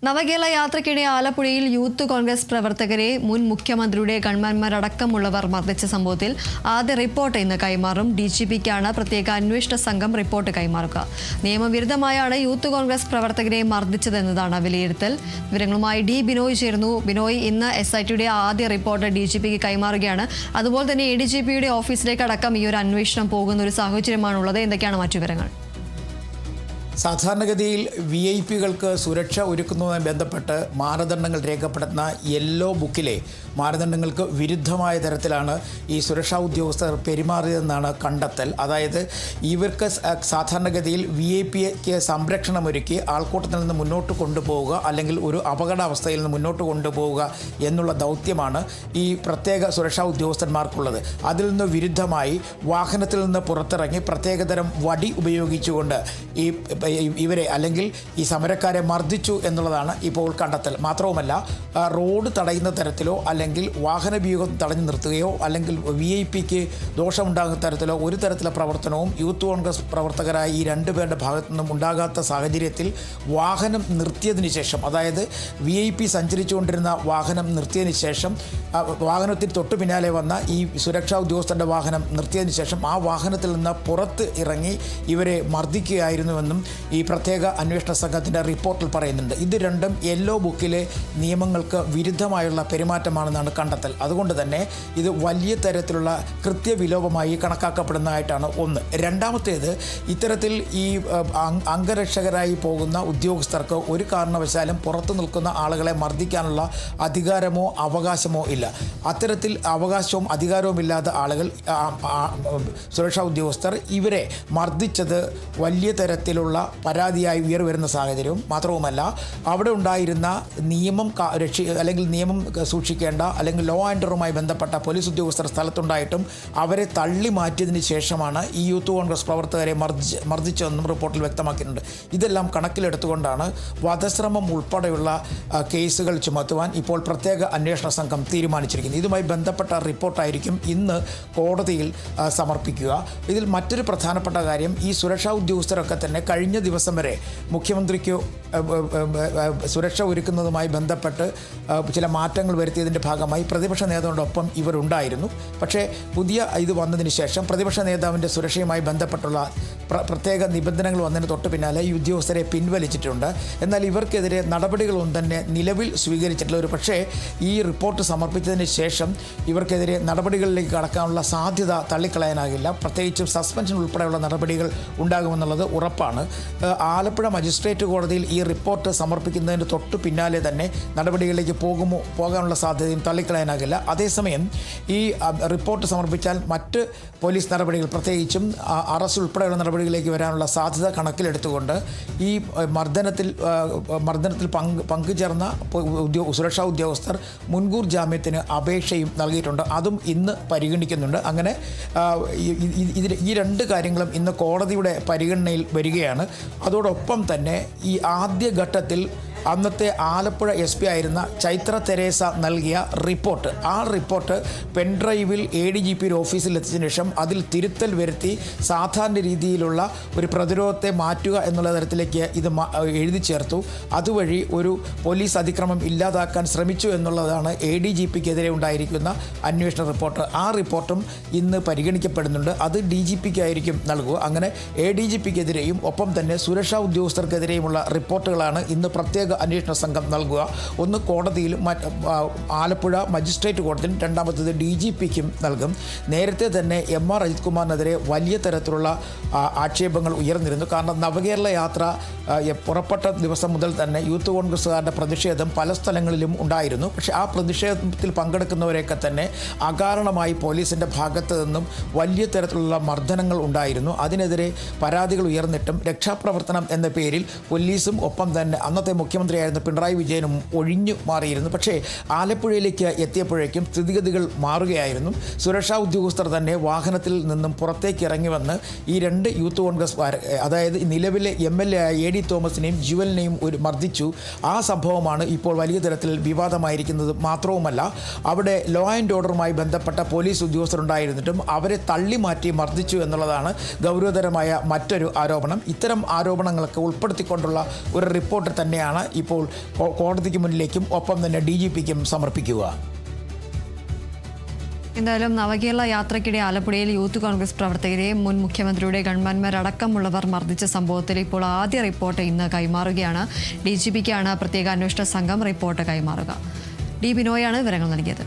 നവകേരള യാത്രയ്ക്കിടെ ആലപ്പുഴയിൽ യൂത്ത് കോൺഗ്രസ് പ്രവർത്തകരെ മുൻ മുഖ്യമന്ത്രിയുടെ ഗൺമാന്മാരടക്കമുള്ളവർ മർദ്ദിച്ച സംഭവത്തിൽ ആദ്യ റിപ്പോർട്ട് ഇന്ന് കൈമാറും. DGPക്കാണ് പ്രത്യേക അന്വേഷണ സംഘം റിപ്പോർട്ട് കൈമാറുക. നിയമവിരുദ്ധമായാണ് യൂത്ത് കോൺഗ്രസ് പ്രവർത്തകരെ മർദ്ദിച്ചതെന്നതാണ് വിലയിരുത്തൽ. വിവരങ്ങളുമായി ബിനോയ് ചേർന്നു. ബിനോയ്, ഇന്ന് SITയുടെ ആദ്യ റിപ്പോർട്ട് DGPക്ക് കൈമാറുകയാണ്. അതുപോലെ തന്നെ ADGPയുടെ ഓഫീസിലേക്ക് അടക്കം ഈ ഒരു അന്വേഷണം പോകുന്ന ഒരു സാഹചര്യമാണുള്ളത്. എന്തൊക്കെയാണ് മറ്റു വിവരങ്ങൾ? സാധാരണഗതിയിൽ VIP-കൾക്ക് സുരക്ഷ ഒരുക്കുന്നതുമായി ബന്ധപ്പെട്ട് മാനദണ്ഡങ്ങൾ രേഖപ്പെടുത്തുന്ന യെല്ലോ ബുക്കിലെ മാനദണ്ഡങ്ങൾക്ക് വിരുദ്ധമായ തരത്തിലാണ് ഈ സുരക്ഷാ ഉദ്യോഗസ്ഥർ പെരുമാറിയതെന്നാണ് കണ്ടെത്തൽ. അതായത് ഇവർക്ക് സാധാരണഗതിയിൽ VIP-ക്ക് സംരക്ഷണമൊരുക്കി ആൾക്കൂട്ടത്തിൽ നിന്ന് മുന്നോട്ട് കൊണ്ടുപോവുക, അല്ലെങ്കിൽ ഒരു അപകടാവസ്ഥയിൽ നിന്ന് മുന്നോട്ട് കൊണ്ടുപോവുക എന്നുള്ള ദൗത്യമാണ് ഈ പ്രത്യേക സുരക്ഷാ ഉദ്യോഗസ്ഥന്മാർക്കുള്ളത്. അതിൽ നിന്ന് വിരുദ്ധമായി വാഹനത്തിൽ നിന്ന് പുറത്തിറങ്ങി പ്രത്യേകതരം വടി ഉപയോഗിച്ചുകൊണ്ട് ഇവരെ അല്ലെങ്കിൽ ഈ സമരക്കാരെ മർദ്ദിച്ചു എന്നുള്ളതാണ് ഇപ്പോൾ കണ്ടെത്തൽ. മാത്രവുമല്ല, റോഡ് തടയുന്ന തരത്തിലോ അല്ലെങ്കിൽ വാഹനവ്യൂഹം തടഞ്ഞു നിർത്തുകയോ അല്ലെങ്കിൽ VIP-ക്ക് ദോഷമുണ്ടാകുന്ന തരത്തിലോ ഒരു തരത്തിലുള്ള പ്രവർത്തനവും യൂത്ത് കോൺഗ്രസ് പ്രവർത്തകരായ ഈ രണ്ടുപേരുടെ ഭാഗത്തു നിന്നും ഉണ്ടാകാത്ത സാഹചര്യത്തിൽ വാഹനം നിർത്തിയതിന് ശേഷം, അതായത് VIP സഞ്ചരിച്ചുകൊണ്ടിരുന്ന വാഹനം നിർത്തിയതിന് ശേഷം വാഹനത്തിന് തൊട്ടു പിന്നാലെ വന്ന ഈ സുരക്ഷാ ഉദ്യോഗസ്ഥരുടെ വാഹനം നിർത്തിയതിന് ശേഷം ആ വാഹനത്തിൽ നിന്ന് പുറത്ത് ഇറങ്ങി ഇവരെ മർദ്ദിക്കുകയായിരുന്നുവെന്നും ഈ പ്രത്യേക അന്വേഷണ സംഘത്തിൻ്റെ റിപ്പോർട്ടിൽ പറയുന്നുണ്ട്. ഇത് രണ്ടും യെല്ലോ ബുക്കിലെ നിയമങ്ങൾക്ക് വിരുദ്ധമായുള്ള പെരുമാറ്റമാണെന്നാണ് കണ്ടെത്തൽ. അതുകൊണ്ട് തന്നെ ഇത് വലിയ തരത്തിലുള്ള കൃത്യവിലോപമായി കണക്കാക്കപ്പെടുന്നതായിട്ടാണ് ഒന്ന്. രണ്ടാമത്തേത്, ഇത്തരത്തിൽ ഈ അംഗരക്ഷകരായി പോകുന്ന ഉദ്യോഗസ്ഥർക്ക് ഒരു കാരണവശാലും പുറത്തു നിൽക്കുന്ന ആളുകളെ മർദ്ദിക്കാനുള്ള അധികാരമോ അവകാശമോ ഇല്ല. അത്തരത്തിൽ അവകാശവും അധികാരവും ഇല്ലാത്ത ആളുകൾ, സുരക്ഷാ ഉദ്യോഗസ്ഥർ ഇവരെ മർദ്ദിച്ചത് വലിയ തരത്തിലുള്ള പരാതിയായി ഉയർവരുന്ന സാഹചര്യവും മാത്രവുമല്ല, അവിടെ ഉണ്ടായിരുന്ന നിയമം അല്ലെങ്കിൽ നിയമം സൂക്ഷിക്കേണ്ട അല്ലെങ്കിൽ ലോ ആൻഡ് ഓർഡറുമായി ബന്ധപ്പെട്ട പോലീസ് ഉദ്യോഗസ്ഥർ സ്ഥലത്തുണ്ടായിട്ടും അവരെ തള്ളി മാറ്റിയതിന് ശേഷമാണ് ഈ യൂത്ത് കോൺഗ്രസ് പ്രവർത്തകരെ മർദ്ദിച്ചതെന്നും റിപ്പോർട്ടിൽ വ്യക്തമാക്കിയിട്ടുണ്ട്. ഇതെല്ലാം കണക്കിലെടുത്തുകൊണ്ടാണ് വധശ്രമം ഉൾപ്പെടെയുള്ള കേസുകൾ ചുമത്തുവാൻ ഇപ്പോൾ പ്രത്യേക അന്വേഷണ സംഘം തീരുമാനിച്ചിരിക്കുന്നത്. ഇതുമായി ബന്ധപ്പെട്ട റിപ്പോർട്ടായിരിക്കും ഇന്ന് കോടതിയിൽ സമർപ്പിക്കുക. ഇതിൽ മറ്റൊരു പ്രധാനപ്പെട്ട കാര്യം, ഈ സുരക്ഷാ ഉദ്യോഗസ്ഥരൊക്കെ തന്നെ കഴിഞ്ഞ ദിവസം വരെ മുഖ്യമന്ത്രിക്ക് സുരക്ഷ ഒരുക്കുന്നതുമായി ബന്ധപ്പെട്ട് ചില മാറ്റങ്ങൾ വരുത്തിയതിൻ്റെ ഭാഗമായി പ്രതിപക്ഷ നേതാവിനോടൊപ്പം ഇവരുണ്ടായിരുന്നു. പക്ഷേ പുതിയ ഇത് വന്നതിന് ശേഷം പ്രതിപക്ഷ നേതാവിൻ്റെ സുരക്ഷയുമായി ബന്ധപ്പെട്ടുള്ള പ്രത്യേക നിബന്ധനകൾ വന്നതിന് തൊട്ട് പിന്നാലെ ഈ ഉദ്യോഗസ്ഥരെ പിൻവലിച്ചിട്ടുണ്ട്. എന്നാൽ ഇവർക്കെതിരെ നടപടികളൊന്നും തന്നെ നിലവിൽ സ്വീകരിച്ചിട്ടില്ല. ഒരു പക്ഷേ ഈ റിപ്പോർട്ട് സമർപ്പിച്ചതിന് ശേഷം ഇവർക്കെതിരെ നടപടികളിലേക്ക് കടക്കാനുള്ള സാധ്യത തള്ളിക്കളയാനാകില്ല. പ്രത്യേകിച്ചും സസ്പെൻഷൻ ഉൾപ്പെടെയുള്ള നടപടികൾ ഉണ്ടാകുമെന്നുള്ളത് ഉറപ്പാണ്. ആലപ്പുഴ മജിസ്ട്രേറ്റ് കോടതിയിൽ ഈ റിപ്പോർട്ട് സമർപ്പിക്കുന്നതിന് തൊട്ട് പിന്നാലെ തന്നെ നടപടികളിലേക്ക് പോകാനുള്ള സാധ്യതയും തള്ളിക്കളയാനാകില്ല. അതേസമയം ഈ റിപ്പോർട്ട് സമർപ്പിച്ചാൽ മറ്റ് പോലീസ് നടപടികൾ, പ്രത്യേകിച്ചും അറസ്റ്റ് ഉൾപ്പെടെയുള്ള നടപടികളിലേക്ക് വരാനുള്ള സാധ്യത കണക്കിലെടുത്തുകൊണ്ട് ഈ മർദ്ദനത്തിൽ പങ്കുചേർന്ന സുരക്ഷാ ഉദ്യോഗസ്ഥർ മുൻകൂർ ജാമ്യത്തിന് അപേക്ഷയും നൽകിയിട്ടുണ്ട്. അതും ഇന്ന് പരിഗണിക്കുന്നുണ്ട്. അങ്ങനെ ഈ രണ്ട് കാര്യങ്ങളും ഇന്ന് കോടതിയുടെ പരിഗണനയിൽ വരികയാണ്. അതോടൊപ്പം തന്നെ ഈ ആദ്യഘട്ടത്തിൽ അന്നത്തെ ആലപ്പുഴ SP ആയിരുന്ന ചൈത്ര തെരേസ നൽകിയ റിപ്പോർട്ട്, ആ റിപ്പോർട്ട് പെൻഡ്രൈവിൽ ADGPയുടെ ഓഫീസിൽ എത്തിച്ചതിന് ശേഷം അതിൽ തിരുത്തൽ വരുത്തി സാധാരണ രീതിയിലുള്ള ഒരു പ്രതിരോധത്തെ മാറ്റുക എന്നുള്ള തരത്തിലേക്ക് ഇത് എഴുതി ചേർത്തു. അതുവഴി ഒരു പോലീസ് അതിക്രമം ഇല്ലാതാക്കാൻ ശ്രമിച്ചു എന്നുള്ളതാണ് ADGPക്കെതിരെ ഉണ്ടായിരിക്കുന്ന അന്വേഷണ റിപ്പോർട്ട്. ആ റിപ്പോർട്ടും ഇന്ന് പരിഗണിക്കപ്പെടുന്നുണ്ട്. അത് DGPക്കായിരിക്കും നൽകുക. അങ്ങനെ ADGPക്കെതിരെയും ഒപ്പം തന്നെ സുരക്ഷാ ഉദ്യോഗസ്ഥർക്കെതിരെയുമുള്ള റിപ്പോർട്ടുകളാണ് ഇന്ന് പ്രത്യേക അന്വേഷണ സംഘം നൽകുക. ഒന്ന് കോടതിയിലും ആലപ്പുഴ മജിസ്ട്രേറ്റ് കോടതിയിലും, രണ്ടാമത്തേത് DGPക്കും നൽകും. നേരത്തെ തന്നെ MR അജിത് കുമാറിനെതിരെ വലിയ തരത്തിലുള്ള ആക്ഷേപങ്ങൾ ഉയർന്നിരുന്നു. കാരണം നവകേരള യാത്ര പുറപ്പെട്ട ദിവസം മുതൽ തന്നെ യൂത്ത് കോൺഗ്രസ്സുകാരുടെ പ്രതിഷേധം പല സ്ഥലങ്ങളിലും ഉണ്ടായിരുന്നു. പക്ഷേ ആ പ്രതിഷേധത്തിൽ പങ്കെടുക്കുന്നവരെയൊക്കെ തന്നെ അകാരണമായി പോലീസിൻ്റെ ഭാഗത്ത് നിന്നും വലിയ തരത്തിലുള്ള മർദ്ദനങ്ങൾ ഉണ്ടായിരുന്നു. അതിനെതിരെ പരാതികൾ ഉയർന്നിട്ടും രക്ഷാപ്രവർത്തനം എന്ന പേരിൽ പോലീസും ഒപ്പം തന്നെ അന്നത്തെ മുഖ്യമന്ത്രിയായിരുന്ന പിണറായി വിജയനും ഒഴിഞ്ഞു മാറിയിരുന്നു. പക്ഷേ ആലപ്പുഴയിലേക്ക് എത്തിയപ്പോഴേക്കും സ്ഥിതിഗതികൾ മാറുകയായിരുന്നു. സുരക്ഷാ ഉദ്യോഗസ്ഥർ തന്നെ വാഹനത്തിൽ നിന്നും പുറത്തേക്ക് ഇറങ്ങി വന്ന് ഈ രണ്ട് യൂത്ത് കോൺഗ്രസ്, അതായത് നിലവിലെ MLA AD തോമസിനെയും ജുവലിനെയും മർദ്ദിച്ചു. ആ സംഭവമാണ് ഇപ്പോൾ വലിയ തരത്തിൽ വിവാദമായിരിക്കുന്നത്. മാത്രവുമല്ല, അവിടെ ലോ ആൻഡ് ഓർഡറുമായി ബന്ധപ്പെട്ട പോലീസ് ഉദ്യോഗസ്ഥരുണ്ടായിരുന്നിട്ടും അവരെ തള്ളി മാറ്റി മർദ്ദിച്ചു എന്നുള്ളതാണ് ഗൗരവതരമായ മറ്റൊരു ആരോപണം. ഇത്തരം ആരോപണങ്ങളൊക്കെ ഉൾപ്പെടുത്തിക്കൊണ്ടുള്ള ഒരു റിപ്പോർട്ട് തന്നെയാണ് ഇപ്പോൾ കോടതിക്ക് മുന്നിലേക്കും ഒപ്പം തന്നെ DGPക്കും സമർപ്പിക്കുക. എന്തായാലും നവകേരള യാത്രയ്ക്കിടെ ആലപ്പുഴയിൽ യൂത്ത് കോൺഗ്രസ് പ്രവർത്തകരെ മുൻ മുഖ്യമന്ത്രിയുടെ ഗൺമാന്മാരടക്കമുള്ളവർ മർദ്ദിച്ച സംഭവത്തിൽ ഇപ്പോൾ ആദ്യ റിപ്പോർട്ട് ഇന്ന് കൈമാറുകയാണ്. DGPക്കാണ് പ്രത്യേക അന്വേഷണ സംഘം റിപ്പോർട്ട് കൈമാറുക. D. ബിനോയാണ് വിവരങ്ങൾ നൽകിയത്.